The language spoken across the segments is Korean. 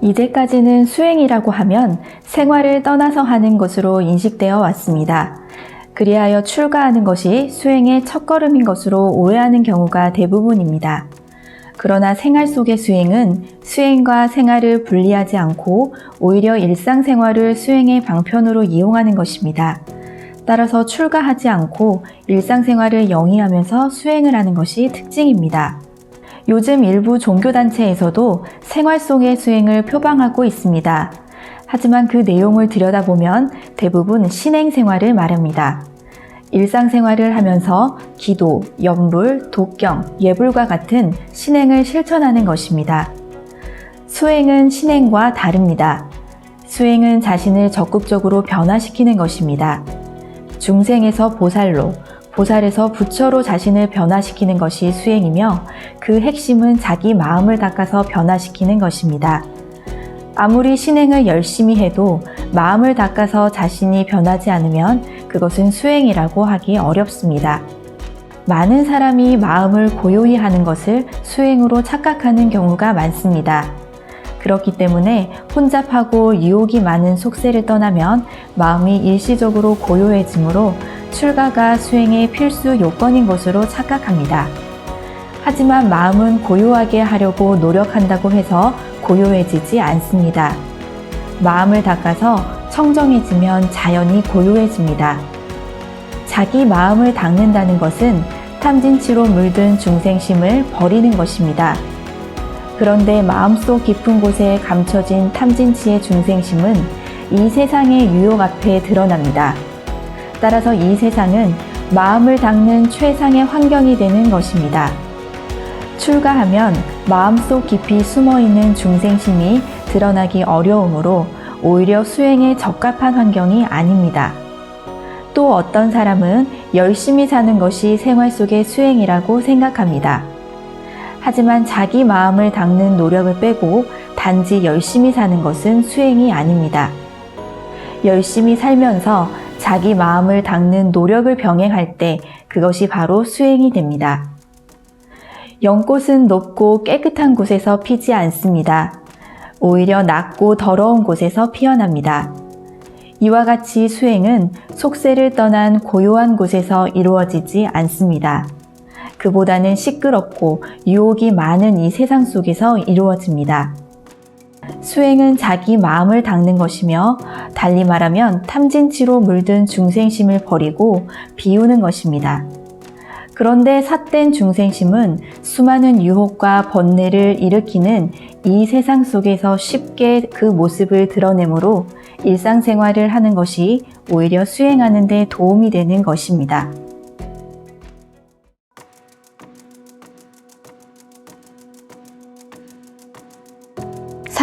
이제까지는 수행이라고 하면 생활을 떠나서 하는 것으로 인식되어 왔습니다. 그리하여 출가하는 것이 수행의 첫걸음인 것으로 오해하는 경우가 대부분입니다. 그러나 생활 속의 수행은 수행과 생활을 분리하지 않고 오히려 일상생활을 수행의 방편으로 이용하는 것입니다. 따라서 출가하지 않고 일상생활을 영위하면서 수행을 하는 것이 특징입니다. 요즘 일부 종교단체에서도 생활 속의 수행을 표방하고 있습니다. 하지만 그 내용을 들여다보면 대부분 신행생활을 말합니다. 일상생활을 하면서 기도, 염불, 독경, 예불과 같은 신행을 실천하는 것입니다. 수행은 신행과 다릅니다. 수행은 자신을 적극적으로 변화시키는 것입니다. 중생에서 보살로, 보살에서 부처로 자신을 변화시키는 것이 수행이며 그 핵심은 자기 마음을 닦아서 변화시키는 것입니다. 아무리 신행을 열심히 해도 마음을 닦아서 자신이 변하지 않으면 그것은 수행이라고 하기 어렵습니다. 많은 사람이 마음을 고요히 하는 것을 수행으로 착각하는 경우가 많습니다. 그렇기 때문에 혼잡하고 유혹이 많은 속세를 떠나면 마음이 일시적으로 고요해지므로 출가가 수행의 필수 요건인 것으로 착각합니다. 하지만 마음은 고요하게 하려고 노력한다고 해서 고요해지지 않습니다. 마음을 닦아서 청정해지면 자연히 고요해집니다. 자기 마음을 닦는다는 것은 탐진치로 물든 중생심을 버리는 것입니다. 그런데 마음속 깊은 곳에 감춰진 탐진치의 중생심은 이 세상의 유혹 앞에 드러납니다. 따라서 이 세상은 마음을 닦는 최상의 환경이 되는 것입니다. 출가하면 마음속 깊이 숨어있는 중생심이 드러나기 어려우므로 오히려 수행에 적합한 환경이 아닙니다. 또 어떤 사람은 열심히 사는 것이 생활 속의 수행이라고 생각합니다. 하지만 자기 마음을 닦는 노력을 빼고 단지 열심히 사는 것은 수행이 아닙니다. 열심히 살면서 자기 마음을 닦는 노력을 병행할 때 그것이 바로 수행이 됩니다. 연꽃은 높고 깨끗한 곳에서 피지 않습니다. 오히려 낮고 더러운 곳에서 피어납니다. 이와 같이 수행은 속세를 떠난 고요한 곳에서 이루어지지 않습니다. 그보다는 시끄럽고 유혹이 많은 이 세상 속에서 이루어집니다. 수행은 자기 마음을 닦는 것이며 달리 말하면 탐진치로 물든 중생심을 버리고 비우는 것입니다. 그런데 삿된 중생심은 수많은 유혹과 번뇌를 일으키는 이 세상 속에서 쉽게 그 모습을 드러내므로 일상생활을 하는 것이 오히려 수행하는 데 도움이 되는 것입니다.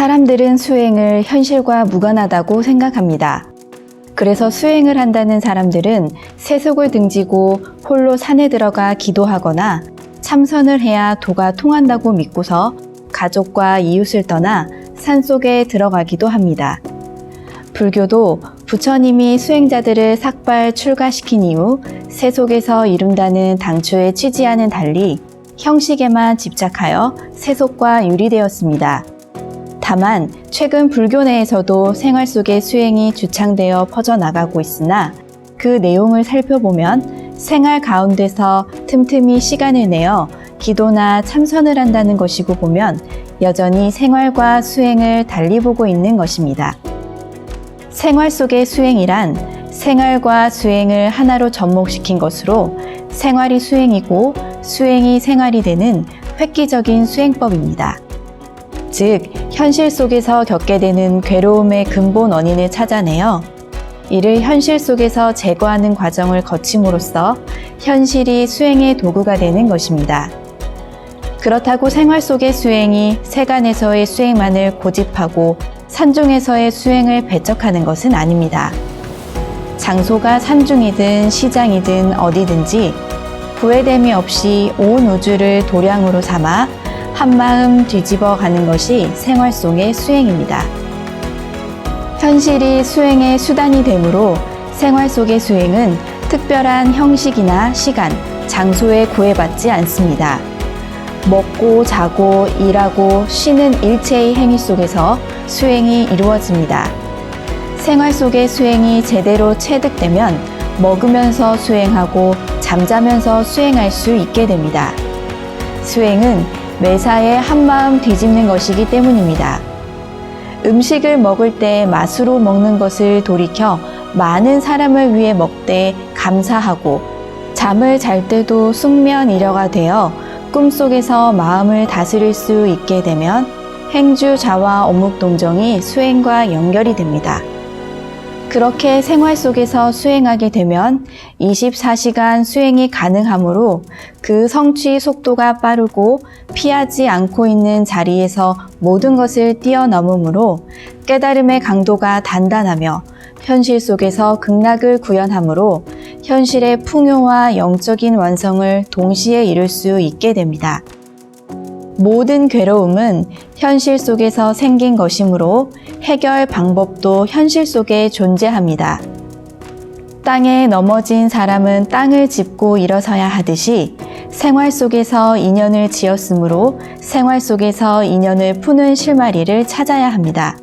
사람들은 수행을 현실과 무관하다고 생각합니다. 그래서 수행을 한다는 사람들은 세속을 등지고 홀로 산에 들어가 기도하거나 참선을 해야 도가 통한다고 믿고서 가족과 이웃을 떠나 산속에 들어가기도 합니다. 불교도 부처님이 수행자들을 삭발 출가시킨 이후 세속에서 이룬다는 당초의 취지와는 달리 형식에만 집착하여 세속과 유리되었습니다. 다만 최근 불교 내에서도 생활 속의 수행이 주창되어 퍼져나가고 있으나 그 내용을 살펴보면 생활 가운데서 틈틈이 시간을 내어 기도나 참선을 한다는 것이고 보면 여전히 생활과 수행을 달리 보고 있는 것입니다. 생활 속의 수행이란 생활과 수행을 하나로 접목시킨 것으로 생활이 수행이고 수행이 생활이 되는 획기적인 수행법입니다. 즉, 현실 속에서 겪게 되는 괴로움의 근본 원인을 찾아내어 이를 현실 속에서 제거하는 과정을 거침으로써 현실이 수행의 도구가 되는 것입니다. 그렇다고 생활 속의 수행이 세간에서의 수행만을 고집하고 산중에서의 수행을 배척하는 것은 아닙니다. 장소가 산중이든 시장이든 어디든지 부회됨이 없이 온 우주를 도량으로 삼아 한마음 뒤집어 가는 것이 생활 속의 수행입니다. 현실이 수행의 수단이 되므로 생활 속의 수행은 특별한 형식이나 시간, 장소에 구애받지 않습니다. 먹고 자고 일하고 쉬는 일체의 행위 속에서 수행이 이루어집니다. 생활 속의 수행이 제대로 체득되면 먹으면서 수행하고 잠자면서 수행할 수 있게 됩니다. 수행은 매사에 한마음 뒤집는 것이기 때문입니다. 음식을 먹을 때 맛으로 먹는 것을 돌이켜 많은 사람을 위해 먹되 감사하고, 잠을 잘 때도 숙면이려가 되어 꿈속에서 마음을 다스릴 수 있게 되면 행주 자와 어묵동정이 수행과 연결이 됩니다. 그렇게 생활 속에서 수행하게 되면 24시간 수행이 가능하므로 그 성취 속도가 빠르고 피하지 않고 있는 자리에서 모든 것을 뛰어넘으므로 깨달음의 강도가 단단하며 현실 속에서 극락을 구현하므로 현실의 풍요와 영적인 완성을 동시에 이룰 수 있게 됩니다. 모든 괴로움은 현실 속에서 생긴 것이므로 해결 방법도 현실 속에 존재합니다. 땅에 넘어진 사람은 땅을 짚고 일어서야 하듯이 생활 속에서 인연을 지었으므로 생활 속에서 인연을 푸는 실마리를 찾아야 합니다.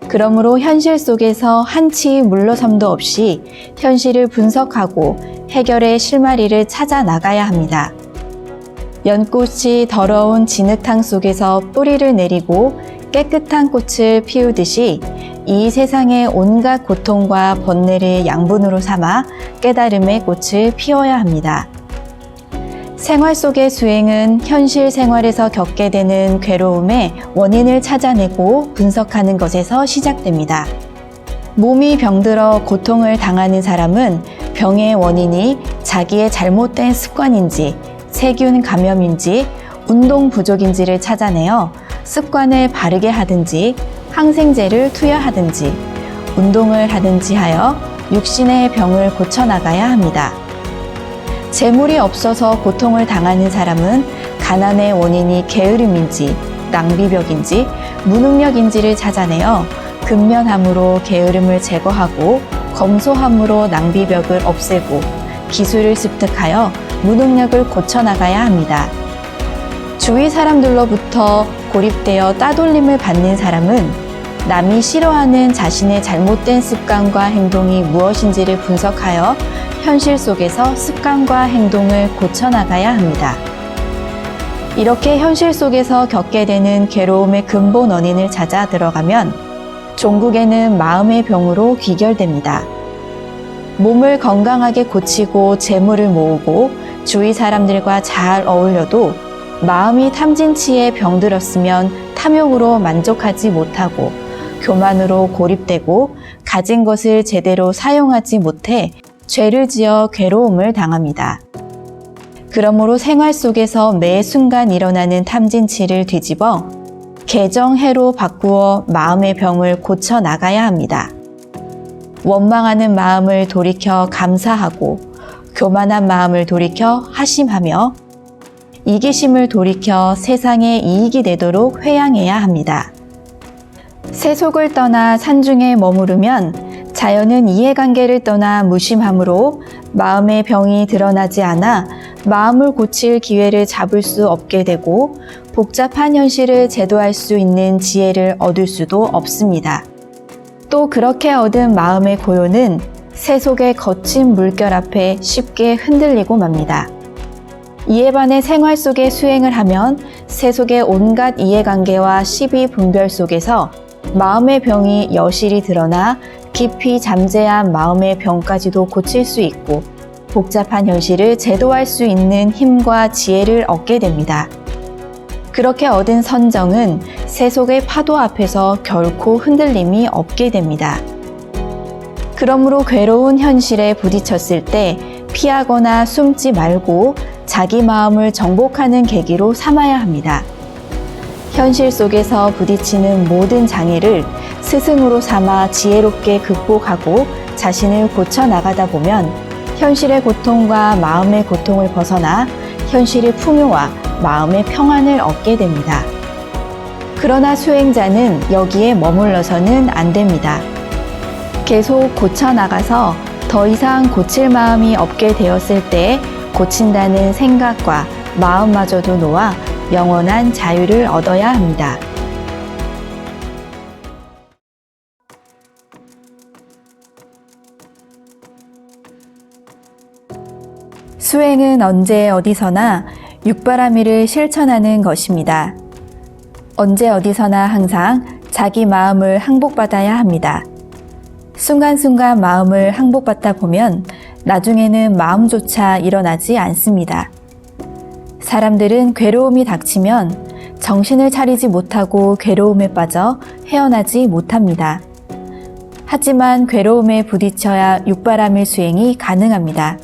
그러므로 현실 속에서 한치 물러섬도 없이 현실을 분석하고 해결의 실마리를 찾아 나가야 합니다. 연꽃이 더러운 진흙탕 속에서 뿌리를 내리고 깨끗한 꽃을 피우듯이 이 세상의 온갖 고통과 번뇌를 양분으로 삼아 깨달음의 꽃을 피워야 합니다. 생활 속의 수행은 현실 생활에서 겪게 되는 괴로움의 원인을 찾아내고 분석하는 것에서 시작됩니다. 몸이 병들어 고통을 당하는 사람은 병의 원인이 자기의 잘못된 습관인지, 세균 감염인지, 운동 부족인지를 찾아내어 습관을 바르게 하든지, 항생제를 투여하든지, 운동을 하든지 하여 육신의 병을 고쳐나가야 합니다. 재물이 없어서 고통을 당하는 사람은 가난의 원인이 게으름인지, 낭비벽인지, 무능력인지를 찾아내어 근면함으로 게으름을 제거하고 검소함으로 낭비벽을 없애고 기술을 습득하여 무능력을 고쳐나가야 합니다. 주위 사람들로부터 고립되어 따돌림을 받는 사람은 남이 싫어하는 자신의 잘못된 습관과 행동이 무엇인지를 분석하여 현실 속에서 습관과 행동을 고쳐나가야 합니다. 이렇게 현실 속에서 겪게 되는 괴로움의 근본 원인을 찾아 들어가면 종국에는 마음의 병으로 귀결됩니다. 몸을 건강하게 고치고 재물을 모으고 주위 사람들과 잘 어울려도 마음이 탐진치에 병들었으면 탐욕으로 만족하지 못하고 교만으로 고립되고 가진 것을 제대로 사용하지 못해 죄를 지어 괴로움을 당합니다. 그러므로 생활 속에서 매 순간 일어나는 탐진치를 뒤집어 개정해로 바꾸어 마음의 병을 고쳐 나가야 합니다. 원망하는 마음을 돌이켜 감사하고 교만한 마음을 돌이켜 하심하며 이기심을 돌이켜 세상에 이익이 되도록 회양해야 합니다. 세속을 떠나 산중에 머무르면 자연은 이해관계를 떠나 무심함으로 마음의 병이 드러나지 않아 마음을 고칠 기회를 잡을 수 없게 되고 복잡한 현실을 제도할 수 있는 지혜를 얻을 수도 없습니다. 또 그렇게 얻은 마음의 고요는 세속의 거친 물결 앞에 쉽게 흔들리고 맙니다. 이에 반해 생활 속의 수행을 하면 세속의 온갖 이해관계와 시비 분별 속에서 마음의 병이 여실히 드러나 깊이 잠재한 마음의 병까지도 고칠 수 있고 복잡한 현실을 제도할 수 있는 힘과 지혜를 얻게 됩니다. 그렇게 얻은 선정은 세속의 파도 앞에서 결코 흔들림이 없게 됩니다. 그러므로 괴로운 현실에 부딪혔을 때 피하거나 숨지 말고 자기 마음을 정복하는 계기로 삼아야 합니다. 현실 속에서 부딪히는 모든 장애를 스승으로 삼아 지혜롭게 극복하고 자신을 고쳐 나가다 보면 현실의 고통과 마음의 고통을 벗어나 현실의 풍요와 마음의 평안을 얻게 됩니다. 그러나 수행자는 여기에 머물러서는 안 됩니다. 계속 고쳐 나가서 더 이상 고칠 마음이 없게 되었을 때 고친다는 생각과 마음마저도 놓아 영원한 자유를 얻어야 합니다. 수행은 언제 어디서나 육바라밀을 실천하는 것입니다. 언제 어디서나 항상 자기 마음을 항복받아야 합니다. 순간순간 마음을 항복받다 보면 나중에는 마음조차 일어나지 않습니다. 사람들은 괴로움이 닥치면 정신을 차리지 못하고 괴로움에 빠져 헤어나지 못합니다. 하지만 괴로움에 부딪혀야 육바라밀 수행이 가능합니다.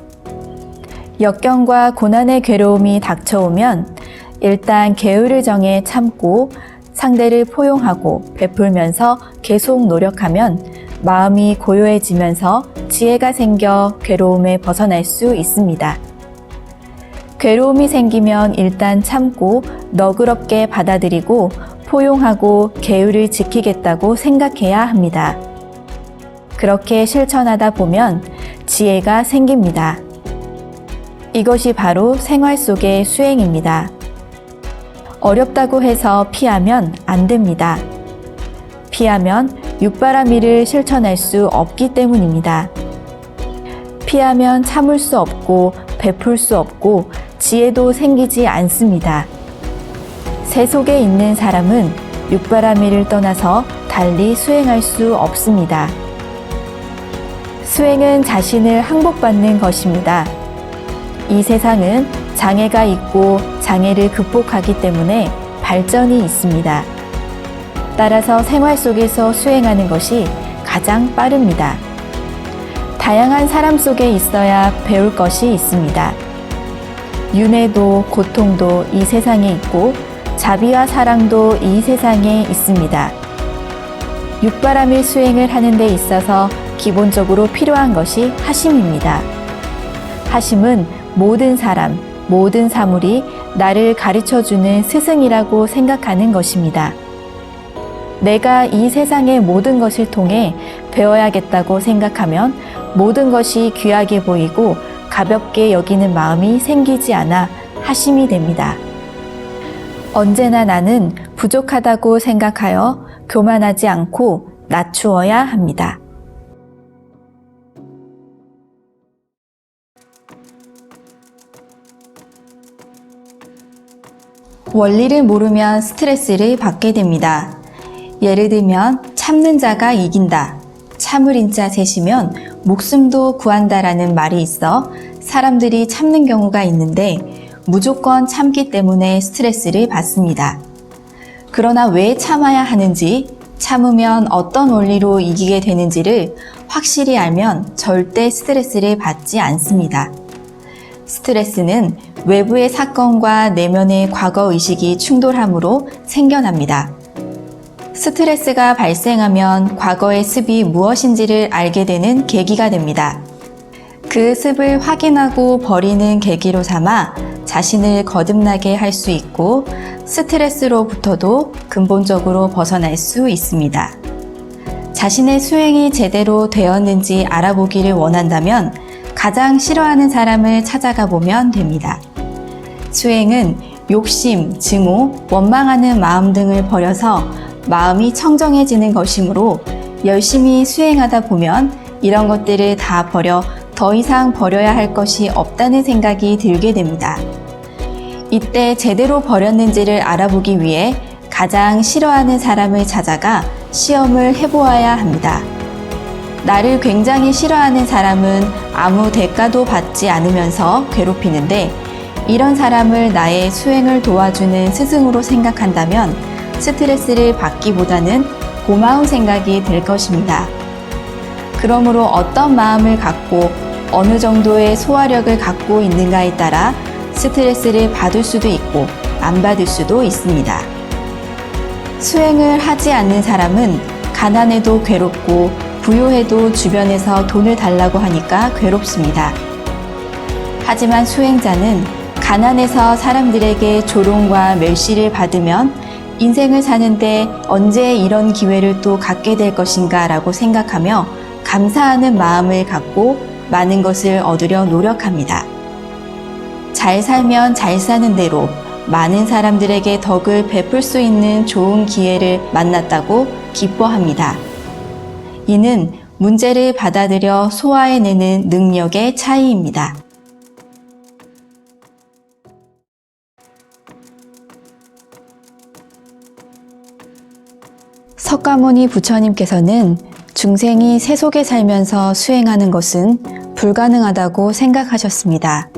역경과 고난의 괴로움이 닥쳐오면 일단 계율을 정해 참고 상대를 포용하고 베풀면서 계속 노력하면 마음이 고요해지면서 지혜가 생겨 괴로움에 벗어날 수 있습니다. 괴로움이 생기면 일단 참고 너그럽게 받아들이고 포용하고 계율을 지키겠다고 생각해야 합니다. 그렇게 실천하다 보면 지혜가 생깁니다. 이것이 바로 생활 속의 수행입니다. 어렵다고 해서 피하면 안 됩니다. 피하면 육바라밀을 실천할 수 없기 때문입니다. 피하면 참을 수 없고 베풀 수 없고 지혜도 생기지 않습니다. 새 속에 있는 사람은 육바라밀을 떠나서 달리 수행할 수 없습니다. 수행은 자신을 항복받는 것입니다. 이 세상은 장애가 있고 장애를 극복하기 때문에 발전이 있습니다. 따라서 생활 속에서 수행하는 것이 가장 빠릅니다. 다양한 사람 속에 있어야 배울 것이 있습니다. 윤회도 고통도 이 세상에 있고 자비와 사랑도 이 세상에 있습니다. 육바라밀 수행을 하는 데 있어서 기본적으로 필요한 것이 하심입니다. 하심은 모든 사람, 모든 사물이 나를 가르쳐주는 스승이라고 생각하는 것입니다. 내가 이 세상의 모든 것을 통해 배워야겠다고 생각하면 모든 것이 귀하게 보이고 가볍게 여기는 마음이 생기지 않아 하심이 됩니다. 언제나 나는 부족하다고 생각하여 교만하지 않고 낮추어야 합니다. 원리를 모르면 스트레스를 받게 됩니다. 예를 들면 참는 자가 이긴다. 참을 인자 셋이면 목숨도 구한다라는 말이 있어 사람들이 참는 경우가 있는데 무조건 참기 때문에 스트레스를 받습니다. 그러나 왜 참아야 하는지, 참으면 어떤 원리로 이기게 되는지를 확실히 알면 절대 스트레스를 받지 않습니다. 스트레스는 외부의 사건과 내면의 과거 의식이 충돌함으로 생겨납니다. 스트레스가 발생하면 과거의 습이 무엇인지를 알게 되는 계기가 됩니다. 그 습을 확인하고 버리는 계기로 삼아 자신을 거듭나게 할 수 있고 스트레스로부터도 근본적으로 벗어날 수 있습니다. 자신의 수행이 제대로 되었는지 알아보기를 원한다면 가장 싫어하는 사람을 찾아가 보면 됩니다. 수행은 욕심, 증오, 원망하는 마음 등을 버려서 마음이 청정해지는 것이므로 열심히 수행하다 보면 이런 것들을 다 버려 더 이상 버려야 할 것이 없다는 생각이 들게 됩니다. 이때 제대로 버렸는지를 알아보기 위해 가장 싫어하는 사람을 찾아가 시험을 해보아야 합니다. 나를 굉장히 싫어하는 사람은 아무 대가도 받지 않으면서 괴롭히는데 이런 사람을 나의 수행을 도와주는 스승으로 생각한다면 스트레스를 받기보다는 고마운 생각이 들 것입니다. 그러므로 어떤 마음을 갖고 어느 정도의 소화력을 갖고 있는가에 따라 스트레스를 받을 수도 있고 안 받을 수도 있습니다. 수행을 하지 않는 사람은 가난해도 괴롭고 부유해도 주변에서 돈을 달라고 하니까 괴롭습니다. 하지만 수행자는 가난해서 사람들에게 조롱과 멸시를 받으면 인생을 사는데 언제 이런 기회를 또 갖게 될 것인가 라고 생각하며 감사하는 마음을 갖고 많은 것을 얻으려 노력합니다. 잘 살면 잘 사는 대로 많은 사람들에게 덕을 베풀 수 있는 좋은 기회를 만났다고 기뻐합니다. 이는 문제를 받아들여 소화해내는 능력의 차이입니다. 석가모니 부처님께서는 중생이 세속에 살면서 수행하는 것은 불가능하다고 생각하셨습니다.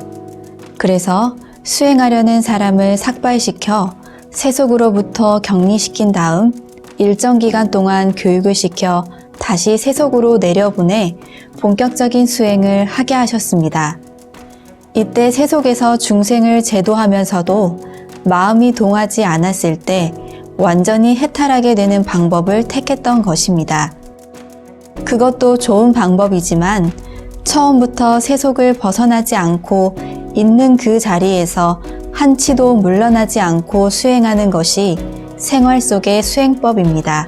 그래서 수행하려는 사람을 삭발시켜 세속으로부터 격리시킨 다음 일정 기간 동안 교육을 시켜 다시 세속으로 내려보내 본격적인 수행을 하게 하셨습니다. 이때 세속에서 중생을 제도하면서도 마음이 동하지 않았을 때 완전히 해탈하게 되는 방법을 택했던 것입니다. 그것도 좋은 방법이지만 처음부터 세속을 벗어나지 않고 있는 그 자리에서 한치도 물러나지 않고 수행하는 것이 생활 속의 수행법입니다.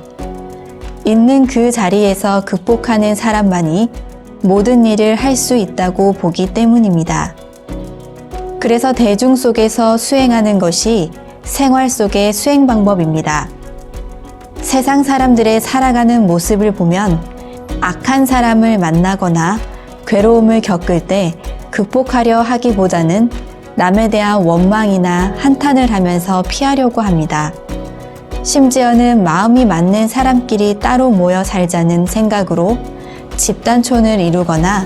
있는 그 자리에서 극복하는 사람만이 모든 일을 할 수 있다고 보기 때문입니다. 그래서 대중 속에서 수행하는 것이 생활 속의 수행 방법입니다. 세상 사람들의 살아가는 모습을 보면 악한 사람을 만나거나 괴로움을 겪을 때 극복하려 하기보다는 남에 대한 원망이나 한탄을 하면서 피하려고 합니다. 심지어는 마음이 맞는 사람끼리 따로 모여 살자는 생각으로 집단촌을 이루거나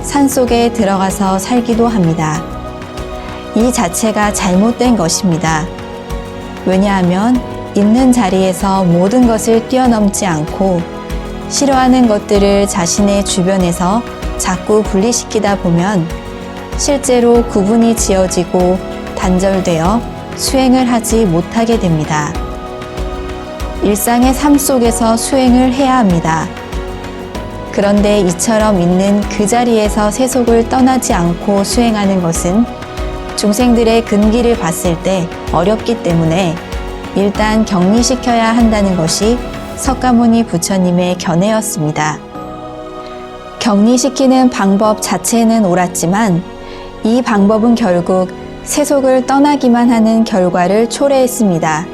산속에 들어가서 살기도 합니다. 이 자체가 잘못된 것입니다. 왜냐하면 있는 자리에서 모든 것을 뛰어넘지 않고 싫어하는 것들을 자신의 주변에서 자꾸 분리시키다 보면 실제로 구분이 지어지고 단절되어 수행을 하지 못하게 됩니다. 일상의 삶 속에서 수행을 해야 합니다. 그런데 이처럼 있는 그 자리에서 세속을 떠나지 않고 수행하는 것은 중생들의 근기를 봤을 때 어렵기 때문에 일단 격리시켜야 한다는 것이 석가모니 부처님의 견해였습니다. 격리시키는 방법 자체는 옳았지만 이 방법은 결국 세속을 떠나기만 하는 결과를 초래했습니다.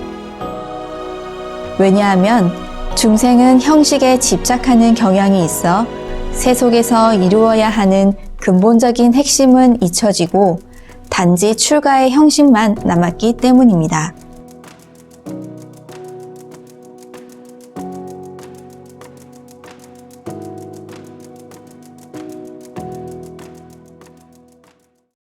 왜냐하면 중생은 형식에 집착하는 경향이 있어 세속에서 이루어야 하는 근본적인 핵심은 잊혀지고 단지 출가의 형식만 남았기 때문입니다.